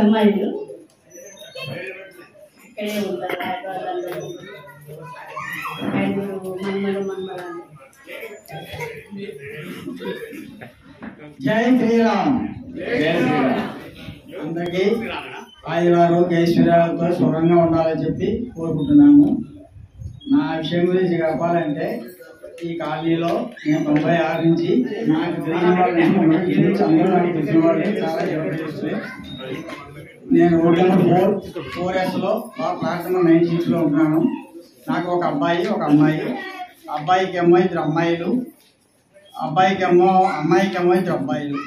అమ్మాయిలు ఇక్కడే ఉంటారు. హైదరాబాద్లో 5 మన్మరాలు. జై శ్రీరామ్. అందరికీ ఆయురారోగ్య ఐశ్వర్యాలతో శుభ్రంగా ఉండాలని చెప్పి కోరుకుంటున్నాము. నా విషయం గురించి చెప్పాలంటే ఈ కాలనీలో నేను 96 నుంచి నాకు తెలిసిన వాళ్ళని అందరూ నాకు తెలిసిన వాళ్ళే చాలా జబర్దస్త్. నేను రోడ్ నెంబర్ 4S ప్లాట్ఫామ్ 96లో ఉంటున్నాను. నాకు ఒక అబ్బాయి ఒక అమ్మాయి. అబ్బాయికి ఏమో 2 అమ్మాయిలు, అమ్మాయికేమో 2 అబ్బాయిలు.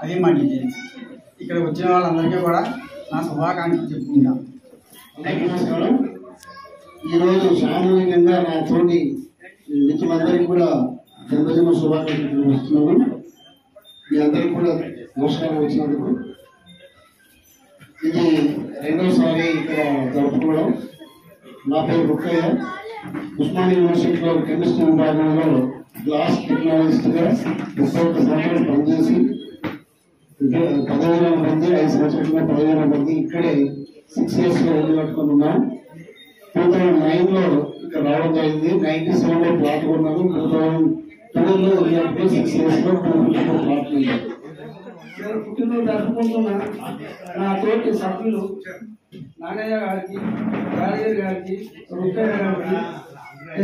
అది మా డీటెయిల్స్. ఇక్కడ వచ్చిన వాళ్ళందరికీ కూడా నా శుభాకాంక్షలు చెప్పుకుంటాను. నమస్కారం. ఈరోజు సామూహికంగా నా తోటి మిత్రులందరికీ కూడా జన్మదిన శుభాకాంక్షలు వస్తున్నాను. మీ అందరికీ కూడా నమస్కారం వచ్చినందుకు. ఇది 2వసారి ఇక్కడ జరుపుకోవడం. నా పేరు రుక్కయ్య. ఉస్మానియా యూనివర్సిటీలో కెమిస్ట్రీ విభాగంలో గ్లాస్ టెక్నాలజిస్ట్గా 31 సంవత్సరాలు పనిచేసి 15,000 మంది 5 సంవత్సరాలుగా 15,000 మంది ఇక్కడే 6 ఇయర్స్లో వదిలిపెట్టుకుని ఉన్నాం. 2009లో ఇక్కడ రావడం జరిగింది. 97లో ప్లాట్ కొన్నాను. 2012లో వదిలినప్పుడు 6 ఇయర్స్లో 2 ప్లాట్లు ఉన్నాయి. పుట్టినరోజు జరుపుకుంటున్న నా తోటి సభ్యులు నాగయ్య గారికి, రాజయ్య గారికి, రుక్కయ్య గారికి,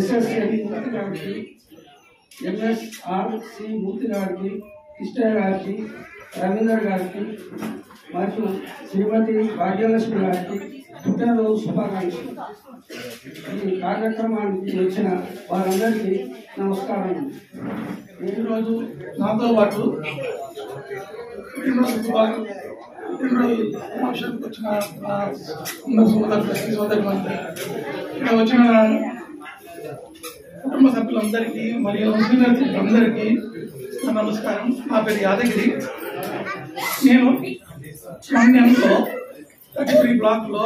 SSN మూర్తి గారికి, MSRC మూర్తి గారికి, కృష్ణయ్య గారికి, రవీందర్ గారికి మరియు శ్రీమతి భాగ్యలక్ష్మి గారికి పుట్టినరోజు శుభాకాంక్షలు. ఈ కార్యక్రమానికి వచ్చిన వారందరికీ నమస్కారం. ఈరోజు నాతో పాటు పుట్టినరోజు ఫంక్షన్కి వచ్చిన సోదరులు ఇక్కడ వచ్చిన కుటుంబ సభ్యులందరికీ మరియు అందరికీ నమస్కారం. నా పేరు యాదగిరి. నేను స్మాన్యంలో 33 బ్లాక్లో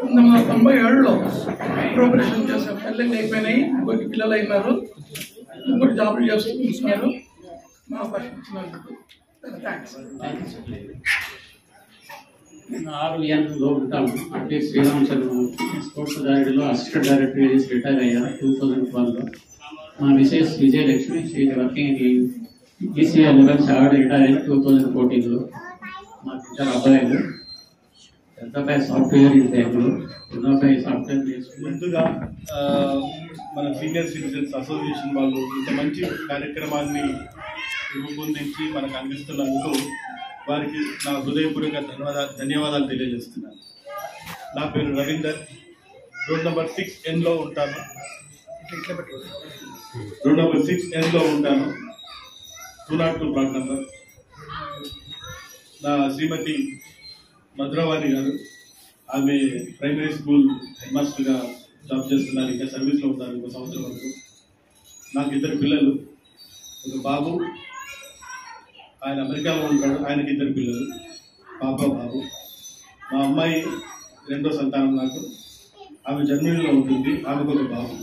1997లో ప్రోపరేషన్ చేశాను. పెళ్ళిళ్ళు అయిపోయినాయి, 3 పిల్లలు అయినారు, 3 జాబులు చేస్తున్నారు. మా అవకాశం ఇచ్చినందుకు థ్యాంక్స్. నేను 6Nలో ఉంటాను. అంటే శ్రీరామ్ స్పోర్ట్స్ అథారిటీలో అసిస్టెంట్ డైరెక్టర్ చేసి రిటైర్ అయ్యాను 2012లో. మా Mrs Vijayalakshmi she working in ECI 11 ఆవిడ రిటైర్ అయ్యి 2014లో. మాకు 2 అబ్బాయిలు. పెద్ద అబ్బాయి సాఫ్ట్వేర్ ఇంజనీర్, చిన్న అబ్బాయి సాఫ్ట్వేర్ నేర్చుకుని. ముందుగా మన సీనియర్ సిటిజన్స్ అసోసియేషన్ వాళ్ళు ఇంత మంచి కార్యక్రమాన్ని రూపొందించి మనకు అందిస్తున్నందుకు వారికి నా హృదయపూర్వక ధన్యవాదాలు తెలియజేస్తున్నాను. నా పేరు రవీందర్. రోడ్ నెంబర్ 6Nలో ఉంటాను. రోడ్ నెంబర్ 6Nలో ఉంటాను. 202 బ్లాక్ నెంబర్. నా శ్రీమతి మధురవాణి గారు, ఆమె ప్రైమరీ స్కూల్ హెడ్ మాస్టర్గా జాబ్ చేస్తున్నారు. ఇంకా సర్వీస్లో ఉంటారు 1 సంవత్సరం వరకు. నాకు 2 పిల్లలు, ఒక బాబు, ఆయన అమెరికాలో ఉంటాడు, ఆయనకి 2 పిల్లలు, పాప బాబు. మా అమ్మాయి 2వ సంతానం నాకు. ఆమె జర్మనీలో ఉంటుంది, ఆమెకు ఒక బాబు.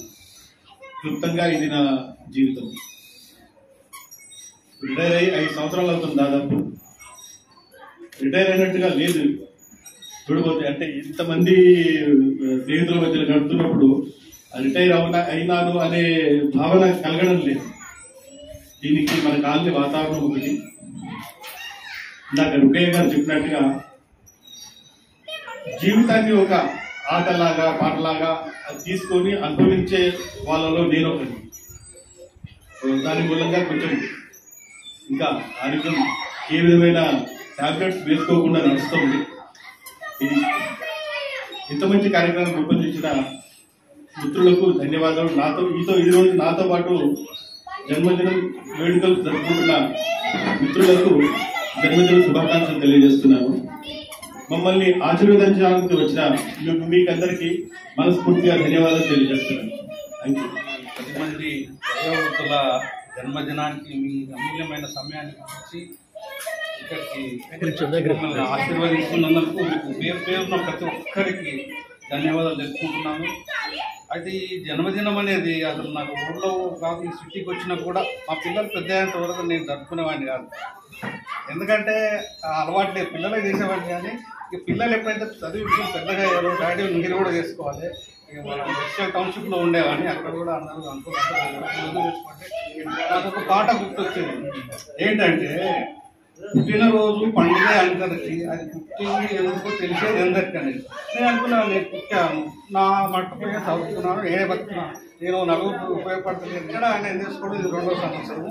క్లుప్తంగా ఇది నా జీవితం. రిటైర్ అయ్యి 5 సంవత్సరాలు అవుతుంది దాదాపు. రిటైర్ అయినట్టుగా లేదు చూడబోతే. అంటే ఇంతమంది స్నేహితుల మధ్యలో గడుపుతున్నప్పుడు రిటైర్ అయినాను అనే భావన కలగడం లేదు. దీనికి మన కాలనీ వాతావరణం ఒకటి. ఇందాక రుక్కయ్య గారు చెప్పినట్టుగా జీవితాన్ని ఒక ఆటలాగా పాటలాగా తీసుకొని అనుభవించే వాళ్ళలో నేను ఒకటి. దాని మూలంగా కొంచెం ఇంకా ఆరోగ్యం ఏ విధమైన టాబ్లెట్స్ వేసుకోకుండా నడుస్తుంది. ఇది ఇంత మంచి కార్యక్రమం రూపొందించిన మిత్రులకు ధన్యవాదాలు. ఈరోజు నాతో పాటు జన్మదినం వేడుకలు జరుపుకుంటున్న మిత్రులకు జన్మదిన శుభాకాంక్షలు తెలియజేస్తున్నాను. మమ్మల్ని ఆశీర్వదించడానికి వచ్చిన మీకందరికీ మనస్ఫూర్తిగా ధన్యవాదాలు తెలియజేస్తున్నాను. Thank you. 10 మంది వయోవృద్ధుల జన్మదినానికి మీ అమూల్యమైన సమయాన్ని ఇచ్చి ఇక్కడికి మిమ్మల్ని ఆశీర్వదిస్తున్నందుకు మీకు పేరున ప్రతి ఒక్కరికి ధన్యవాదాలు తెలుపుకుంటున్నాను. అయితే ఈ జన్మదినం అనేది అసలు నాకు ఊళ్ళో కాదు, ఈ సిటీకి వచ్చినా కూడా మా పిల్లలు పెద్ద అయ్యేంత వరకు నేను జరుపుకునేవాడిని కాదు. ఎందుకంటే అలవాటు లేదు, పిల్లలే చేసేవాళ్ళు. కానీ ఇక పిల్లలు ఎప్పుడైతే చదివి పెద్దగా అయ్యారో డాడీ మీరు కూడా చేసుకోవాలి. ఇక మన డిజిటల్ టౌన్షిప్లో ఉండేవాడిని, అక్కడ కూడా అందరూ అనుకుంటే నాకు ఒక పాట గుర్తొచ్చింది. ఏంటంటే పుట్టినరోజు పండుగ అందరికి, అది పుట్టింది ఎందుకో తెలిసేది ఎందరికని. నేను అనుకున్నాను, నేను పుట్టాను, నా మట్టుగా చదువుతున్నాను, నేనే బతుకున్నాను, నేను నలుగురు ఉపయోగపడుతుంది ఎక్కడ నేను చేసుకోవడం ఇది 2వ సంవత్సరం.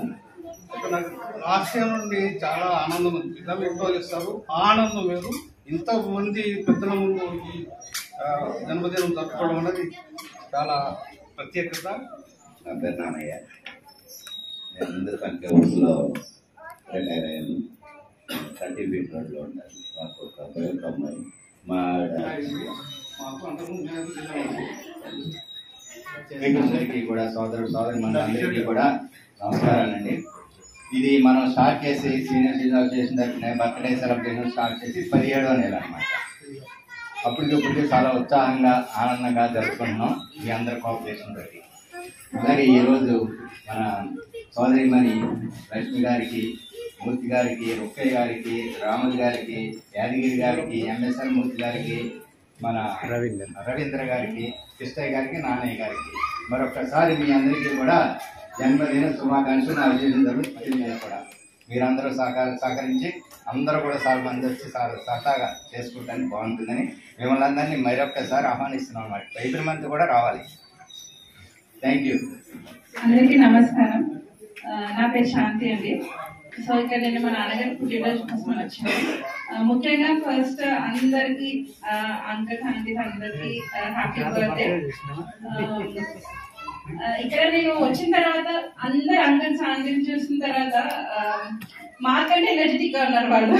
నాకు హాస్యం నుండి చాలా ఆనందం ఉంది. పిల్లలు ఎంతో చేస్తారు, ఆనందం వేరు. ఇంతమంది పెద్దల ముందు జన్మదినం జరుపుకోవడం అనేది చాలా ప్రత్యేకత. నా పేరు నానయ్య. నేను ముందు కంకెలో రిటైర్ అయ్యాను. 30 ఫీట్ రోడ్లో ఉంటాను. మాకు ఒక అబ్బాయి ఒక అమ్మాయి. మా అందరికీ కూడా సోదరి మనందరికీ కూడా నమస్కారాలండి. ఇది మనం స్టార్ట్ చేసి సీనియర్ సిటిజన్ అసోసియేషన్ తరఫున బర్త్డే సెలబ్రేషన్ స్టార్ట్ చేసి 17వ నెల అనమాట. అప్పటికప్పుడు చాలా ఉత్సాహంగా ఆనందంగా జరుపుకుంటున్నాం మీ అందరి కోఆపరేషన్ తోటి. అలాగే ఈరోజు మన సోదరిమణి లక్ష్మి గారికి, మూర్తి గారికి, రుక్కయ్య గారికి, రాములు గారికి, యాదగిరి గారికి, ఎంఎస్ఎల్ మూర్తి గారికి, మన రవీంద్ర గారికి, కృష్ణయ్య గారికి, నాన్నయ్య గారికి మరొకసారి మీ అందరికీ కూడా జన్మదిన శుభాకాంక్షలు. నా విజయం జరుగుతుంది కూడా మీరందరూ సహకరించి అందరూ కూడా చాలా మంది వచ్చి సరదాగా చేసుకుంటానికి బాగుంటుందని మిమ్మల్ని అందరినీ మరొకసారి ఆహ్వానిస్తున్నాం అన్నమాట. రైతుల మంది కూడా రావాలి. Thank you. అందరికీ నమస్కారం. నా పేరు శాంతి అండి. సో ఇక్కడ నేను మా నాన్నగారి పుట్టినరోజు కోసం వచ్చాను. ముఖ్యంగా ఫస్ట్ అందరికి అంకల్ ఆంటీస్ అందరికి హ్యాపీ బర్త్డే. ఇక్కడ నేను వచ్చిన తర్వాత అందరు అంకల్స్ ఆంటీని చూసిన తర్వాత మాకంటే ఎనర్జెటిక్ గా ఉన్నారు వాళ్ళు.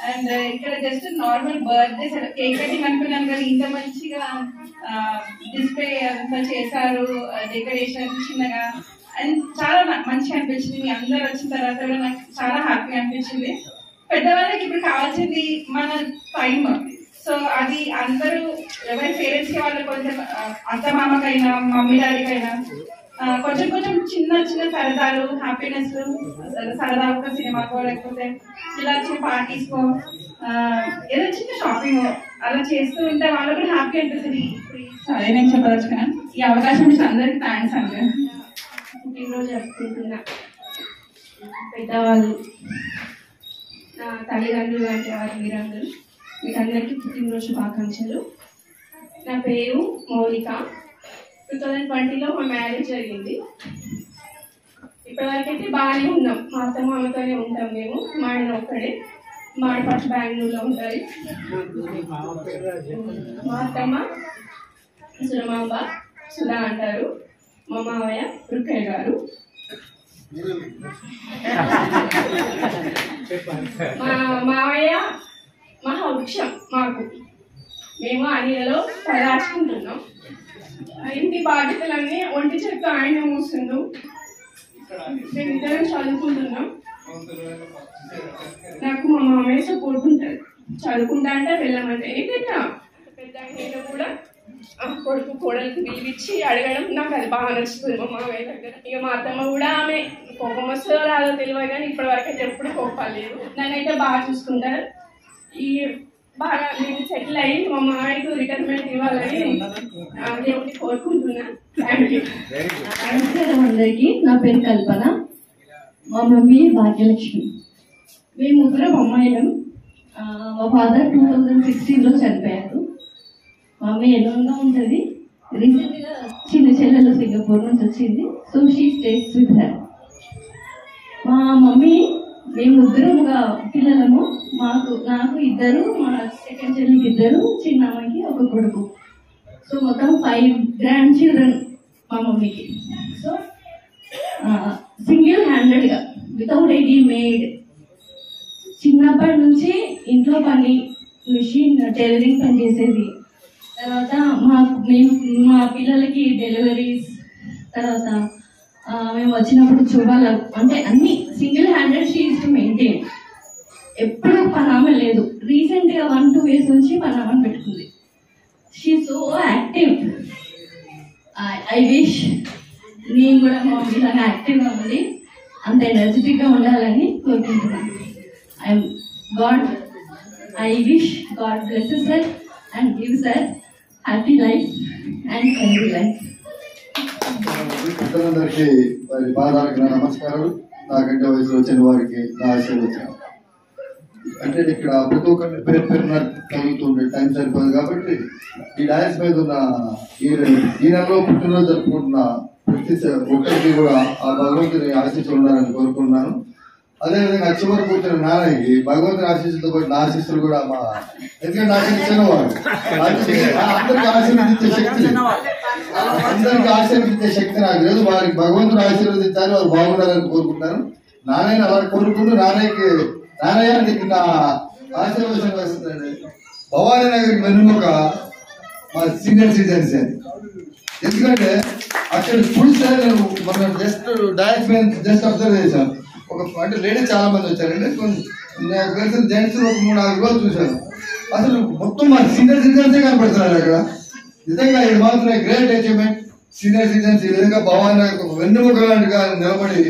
అండ్ ఇక్కడ just normal birthday cake cutting అనుకున్నాను కానీ ఇంత మంచిగా డిస్ప్లే అంతా చేశారు, డెకరేషన్ చిన్నగా. అండ్ చాలా నాకు మంచిగా అనిపించింది. మీ అందరు వచ్చిన తర్వాత కూడా నాకు చాలా హ్యాపీగా అనిపించింది. పెద్దవాళ్ళకి ఇప్పుడు కావాల్సింది మన టైం. సో అది అందరూ ఎవరి పేరెంట్స్ కి వాళ్ళు కొంచెం అత్త మామకైనా మమ్మీ డాడీకైనా కొంచెం కొంచెం చిన్న చిన్న సరదాలు, హ్యాపీనెస్, సరదా ఒక సినిమాకో లేకపోతే ఇలా చిన్న పార్టీస్కో ఏదో చిన్న షాపింగ్ అలా చేస్తూ ఉంటే వాళ్ళకు కూడా హ్యాపీ అనిపిస్తుంది. సరే నేను చెప్పదలుచుకున్నాను. ఈ అవకాశం ఇచ్చిన అందరికి థ్యాంక్స్ అండి. పుట్టినరోజు జరుపుకుంటున్నా పెద్దవాళ్ళు, నా తల్లిదండ్రులు లాంటి వారు మీరందరూ, మీకు అందరికీ పుట్టినరోజు శుభాకాంక్షలు. నా పేరు మౌలిక. 2020లో మా మ్యారేజ్ జరిగింది. ఇప్పటివరకైతే బాగానే ఉన్నాం. మా అత్త మామతోనే ఉంటాం మేము. మా ఆయన ఒక్కడే, మా ఆడపడుచు బెంగళూరులో ఉంటుంది. మా అత్తమ్మ సురమాంబ సుధా అంటారు. మా మావయ్య రుక్కయ్య గారు. మా మావయ్య మహావృక్షం మాకు. మేము అనిలలో తలదాచుకుంటున్నాం. ఇంటి బాధ్యతలన్నీ ఒంటి చేత్తో ఆయన మోస్తుండు. మేమిద్దరం చదువుకుంటున్నాం. నాకు మా మామయ్య సపోర్ట్ ఉంటుంది. చదువుకుంటా అంటే వెళ్ళమంటే ఏదైనా పెద్ద అయినా కూడా కొడుకు కోడలికి పిలిపించి అడగడం నాకు అది బాగా నచ్చుతుంది మా మామయ్య దగ్గర. ఇక మా అత్తమ్మ కూడా ఆమె కోపం వస్తుందో రాదో తెలియదు కానీ ఇప్పటి వరకు అయితే ఎప్పుడు కోపాలేదు. నన్నైతే బాగా చూసుకుంటారు. ఈ బాగా నేను సెటిల్ అయ్యి మా మామయ్యకు రిటైర్మెంట్ ఇవ్వాలని దేవుడిని కోరుకుంటున్నా. నమస్కారం అందరికీ. నా పేరు కల్పన. మా మమ్మీ భాగ్యలక్ష్మి. మేము ముగ్గురం అమ్మాయిలం. మా ఫాదర్ 2016లో చనిపోయారు. మా అమ్మాయి ఎల్లోగా ఉంటుంది. రీసెంట్గా చిన్న చెల్లెలు సింగపూర్ నుంచి వచ్చింది. So she stays with her. మా మమ్మీ మేము ముగ్గురుగా పిల్లలము. నాకు ఇద్దరు, మా సెకండ్ చెల్లికి ఇద్దరు, చిన్న అమ్మాయికి ఒక కొడుకు. సో మొత్తం 5 గ్రాండ్ చిల్డ్రన్ మా మమ్మీకి. సో సింగిల్ హ్యాండెడ్గా వితౌట్ ఎనీ మేడ్ చిన్నప్పటి నుంచి ఇంట్లో పని, మిషన్, టైలరింగ్ పని చేసేది. తర్వాత మా పిల్లలకి డెలివరీస్, తర్వాత మేము వచ్చినప్పుడు చూడాలి అంటే అన్ని single handed she is to maintain. ఎప్పుడు పనామ లేదు. రీసెంట్గా 1-2 years నుంచి పనామని పెట్టుకుంది. She so active. I wish నేను కూడా మా ఇలాగా యాక్టివ్గా ఉంది. అంత ఎనర్జెటిక్గా ఉండాలని కోరుకుంటున్నాను. I wish God blesses her and gives her happy life and healthy life. అందరికీ వారి పాదాలకు నా నమస్కారాలు. నాకంటే వయసులో వచ్చిన వారికి నా ఆశీర్వచనం. అంటే ఇక్కడ ప్రతి ఒక్కరిని పేరు చదువుతుండే టైం సరిపోదు కాబట్టి ఈ డాన్స్ మీద ఉన్న ఈ నెలలో పుట్టినరోజు జరుపుకుంటున్న ప్రతి ఒక్కరికి కూడా ఆ భగవంతుని ఆశీస్సులు ఉండాలని కోరుకుంటున్నాను. అదేవిధంగా చివరి కూర్చున్న నాన్నకి భగవంతుని ఆశీస్సులతో పాటు నా ఆశీస్సులు కూడా మా ఎందుకంటే నాకు చిన్నవాడు అందరికి ఆశీర్వదించే శక్తి అందరికి ఆశీర్వదించే శక్తి నాకు లేదు. వారికి భగవంతుని ఆశీర్వదించాలి, వారు బాగుండాలని కోరుకుంటాను. నాన్నని అలా కోరుకుంటూ నాన్నయ్య నీకు నా ఆశీర్వచనం వస్తుందండి. భవానీ నగర్కి వెన్నుముక మా సీనియర్ సిటిజన్స్ అని. ఎందుకంటే అక్కడ చూస్తే నేను మన జస్ట్ డాన్స్ మీద జస్ట్ అబ్జర్వ్ చేశాను. అంటే లేడీస్ చాలా మంది వచ్చారండి. నాకు తెలిసిన జెంట్స్ ఒక 3-4 రోజులు చూశాను. అసలు మొత్తం మా సీనియర్ సిటిజన్సే కనపడుతున్నారు అక్కడ. నిజంగా ఇది మాత్రం గ్రేట్ అచీవ్మెంట్. సీనియర్ సిటిజన్స్ ఈ విధంగా భవానీ నగర్ వెన్నుముక లాంటిగా నిలబడి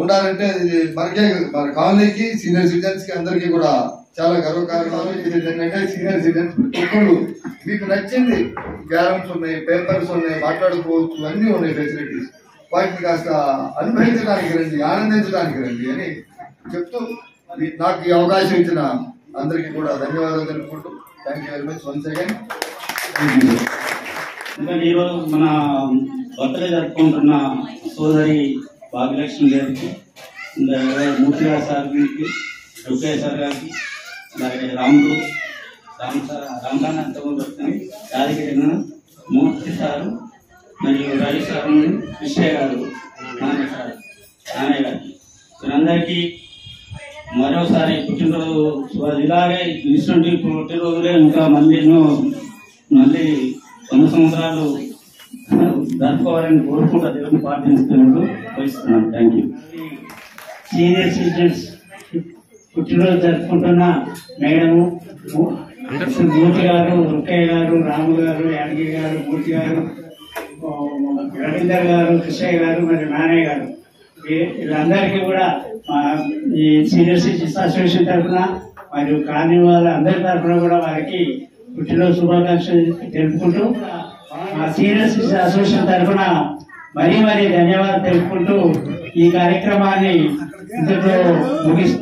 ఉండాలంటే ఇది మనకే మన కాలనీకి సీనియర్ సిటిజన్స్ కి అందరికీ కూడా చాలా గర్వకారణం. ఇది ఏంటంటే సీనియర్ సిటిజన్స్ ఒక్కళ్ళు మీకు నచ్చింది గ్యాలమ్స్ ఉన్నాయి, పేపర్స్ ఉన్నాయి, మాట్లాడుకోవచ్చు, అన్నీ ఉన్నాయి ఫెసిలిటీస్. వాటిని కాస్త అనుభవించడానికి రండి, ఆనందించడానికి రండి అని చెప్తూ నాకు ఈ అవకాశం ఇచ్చిన అందరికీ కూడా ధన్యవాదాలు తెలుపుకుంటూ thank you very much once again. ఇంకా ఈరోజు మన బర్త్డే జరుపుకుంటున్న సోదరి భాగ్యలక్ష్మి గారికి, మూర్తి గారి సార్ గారికి, రుకయ్య సార్ గారికి, అలాగే రామదాన్ అంతకుముందు యాదగిరి మూర్తి సారు మరియు రవి సార్, కృష్ణయ్య గారు, నాన్నయ్య గారికి వీరందరికీ మరోసారి పుట్టినరోజు ఇలాగే ఇటువంటి పుట్టినరోజులే ఇంకా మళ్ళీ 100 సంవత్సరాలు జరుపుకోవాలని కోరుకుంటూ దేవుని ప్రార్థించుకుంటూ వహిస్తున్నాను. Thank you. సీనియర్ సిటిజన్స్ పుట్టినరోజు జరుపుకుంటున్న మేడము మూర్తి గారు, రుక్కయ్య గారు, రాము గారు, యాదగిరి గారు, మూర్తి గారు, రవీందర్ గారు, కృష్ణయ్య గారు మరియు నాన్నయ్య గారు వీళ్ళందరికీ కూడా ఈ సీనియర్ సిటిజన్స్ అసోసియేషన్ తరఫున మరియు కాలనీ వాళ్ళ అందరి తరఫున కూడా వారికి పుట్టినరోజు శుభాకాంక్షలు తెలుపుకుంటూ మా సీనియర్ సిటిజన్స్ అసోసియేషన్ తరఫున మరీ ధన్యవాదాలు తెలుపుకుంటూ ఈ కార్యక్రమాన్ని ఇంతలో ముగిస్తూ